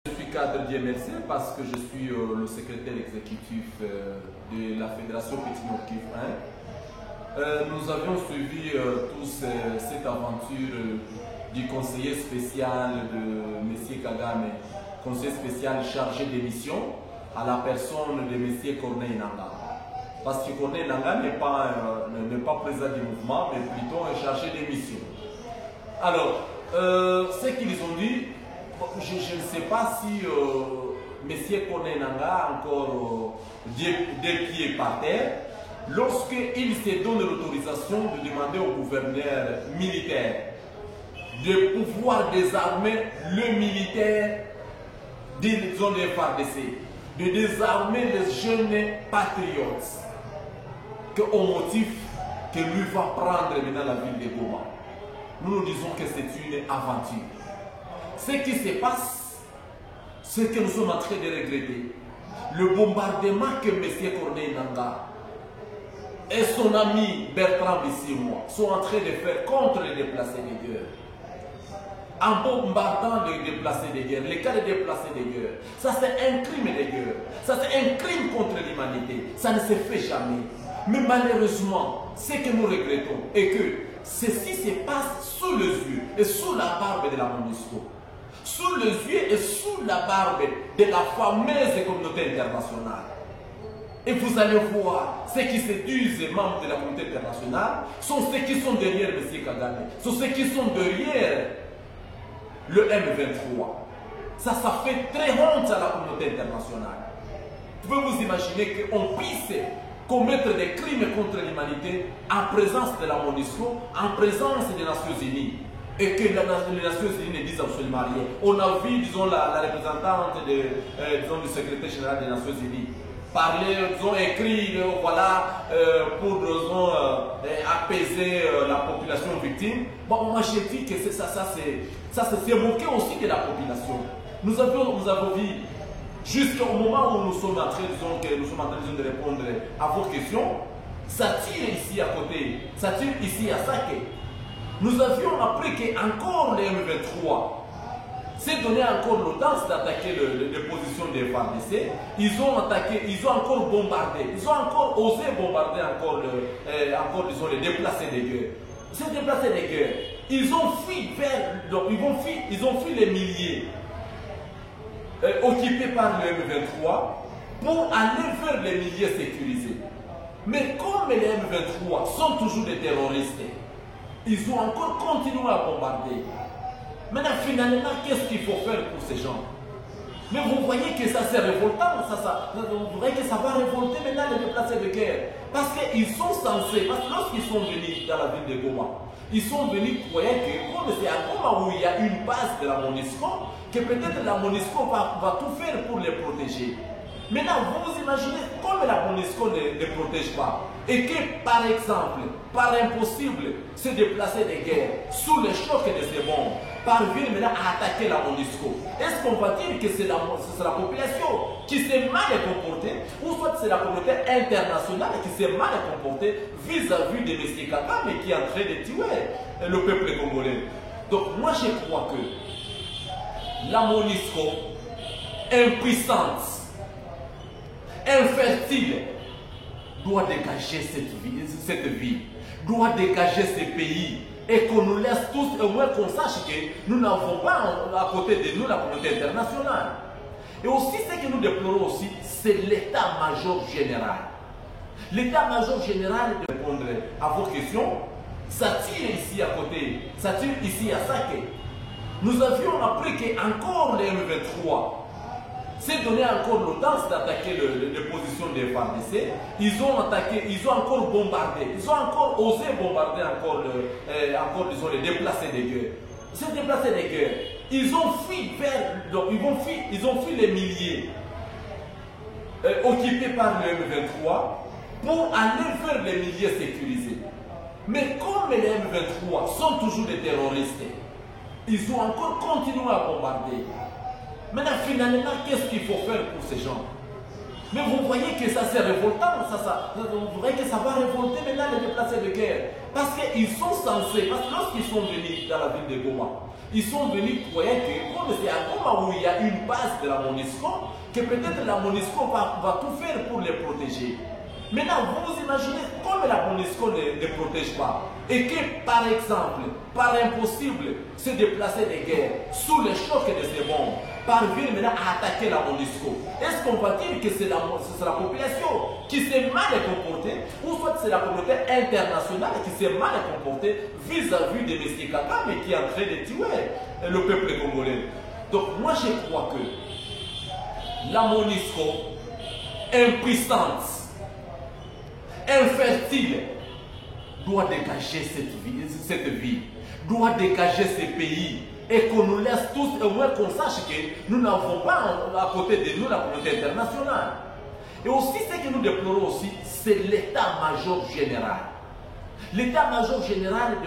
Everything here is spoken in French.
Je suis cadre d'IMLC parce que je suis le secrétaire exécutif de la Fédération Petit Nord Kivu 1. Nous avions suivi tous cette aventure du conseiller spécial de M. Kagame, conseiller spécial chargé des missions, à la personne de M. Corneille Nangaa. Parce que Corneille Nangaa n'est pas président du mouvement, mais plutôt un chargé des missions. Alors, ce qu'ils ont dit, je ne sais pas si M. Corneille Nangaa a encore des pieds par terre, lorsqu'il se donne l'autorisation de demander au gouverneur militaire de pouvoir désarmer le militaire des zones de FARDC, de désarmer les jeunes patriotes, au motif que lui va prendre maintenant la ville de Goma. Nous nous disons que c'est une aventure. Ce qui se passe, c'est que nous sommes en train de regretter. Le bombardement que M. Corneille Nangaa et son ami Bertrand Bisimwa sont en train de faire contre les déplacés de guerre. En bombardant les déplacés de guerre, les cas de déplacés de guerre, ça c'est un crime de guerre. Ça c'est un crime contre l'humanité. Ça ne se fait jamais. Mais malheureusement, ce que nous regrettons est que ceci se passe sous les yeux et sous la barbe de la MONUSCO. Sous les yeux et sous la barbe de la fameuse communauté internationale. Et vous allez voir, ceux qui se disent membres de la communauté internationale sont ceux qui sont derrière M. Kagame, sont ceux qui sont derrière le M23. Ça fait très honte à la communauté internationale. Vous pouvez vous imaginer qu'on puisse commettre des crimes contre l'humanité en présence de la MONUSCO, en présence des Nations Unies, et que les Nations Unies ne disent absolument rien. On a vu, disons, la représentante du secrétaire général des Nations Unies parler, disons, écrit, voilà, pour, disons, apaiser la population victime. Bon, moi j'ai dit que ça c'est moqué aussi de la population. Nous avons vu, jusqu'au moment où nous sommes en train, disons, de répondre à vos questions, ça tire ici à côté, ça tire ici à Sake. Nous avions appris qu'encore les M23 s'est donné encore l'audace d'attaquer les positions des FARDC. Ils ont attaqué, ils ont encore bombardé, ils ont encore osé bombarder encore disons, les déplacés des guerres. Ces déplacés des guerres, ils ont fui vers, donc ils ont fui les milliers occupés par le M23 pour aller vers les milliers sécurisés. Mais comme les M23 sont toujours des terroristes, ils ont encore continué à bombarder. Maintenant, finalement, qu'est-ce qu'il faut faire pour ces gens? Mais vous voyez que ça c'est révoltant, vous voyez que ça va révolter maintenant les déplacés de guerre. Parce qu'ils sont censés, parce que lorsqu'ils sont venus dans la ville de Goma, ils sont venus croyant que comme c'est à Goma où il y a une base de la MONUSCO, que peut-être la MONUSCO va tout faire pour les protéger. Maintenant, vous vous imaginez, comme la MONUSCO ne protège pas, et que, par exemple, par impossible, se déplacer des guerres, sous le choc de ces bombes, parviennent maintenant à attaquer la MONUSCO. Est-ce qu'on va dire que c'est la population qui s'est mal comportée, ou soit c'est la communauté internationale qui s'est mal comportée vis-à-vis de M. Kagame qui est en train de tuer le peuple congolais? Donc moi je crois que la MONUSCO, impuissante, infertile, doit dégager cette vie, doit dégager ce pays et qu'on nous laisse tous, au moins qu'on sache que nous n'avons pas à côté de nous la communauté internationale. Et aussi ce que nous déplorons aussi, c'est l'état-major général. L'état-major général, de répondre à vos questions, ça tire ici à côté, ça tire ici à Sake. Nous avions appris qu'encore les M23 s'est donné encore l'audace d'attaquer les positions des FARDC. Ils ont attaqué, ils ont encore bombardé, ils ont encore osé bombarder encore disons, les déplacés des guerres. Ces déplacés des guerres, ils ont fui vers, donc ils ont fui les milliers occupés par le M23 pour aller vers les milliers sécurisés. Mais comme les M23 sont toujours des terroristes, ils ont encore continué à bombarder. Maintenant, finalement, qu'est-ce qu'il faut faire pour ces gens? Mais vous voyez que ça c'est révoltant, vous voyez que ça va révolter maintenant les déplacés de guerre. Parce qu'ils sont censés, parce que lorsqu'ils sont venus dans la ville de Goma, ils sont venus croyant que comme c'est à Goma où il y a une base de la MONUSCO, que peut-être la MONUSCO va tout faire pour les protéger. Maintenant, vous vous imaginez comme la MONUSCO ne protège pas et que, par exemple, par impossible, se déplacer des guerres sous le choc de ces bombes, parviennent maintenant à attaquer la MONUSCO. Est-ce qu'on va dire que c'est la population qui s'est mal comportée ou soit c'est la communauté internationale qui s'est mal comportée vis-à-vis de M. Kagame qui est en train de tuer le peuple congolais? Donc moi je crois que la MONUSCO, impuissante, infertile, doit dégager cette vie, doit dégager ce pays et qu'on nous laisse tous, au moins qu'on sache que nous n'avons pas à côté de nous la communauté internationale. Et aussi ce que nous déplorons aussi, c'est l'état-major général. L'état-major général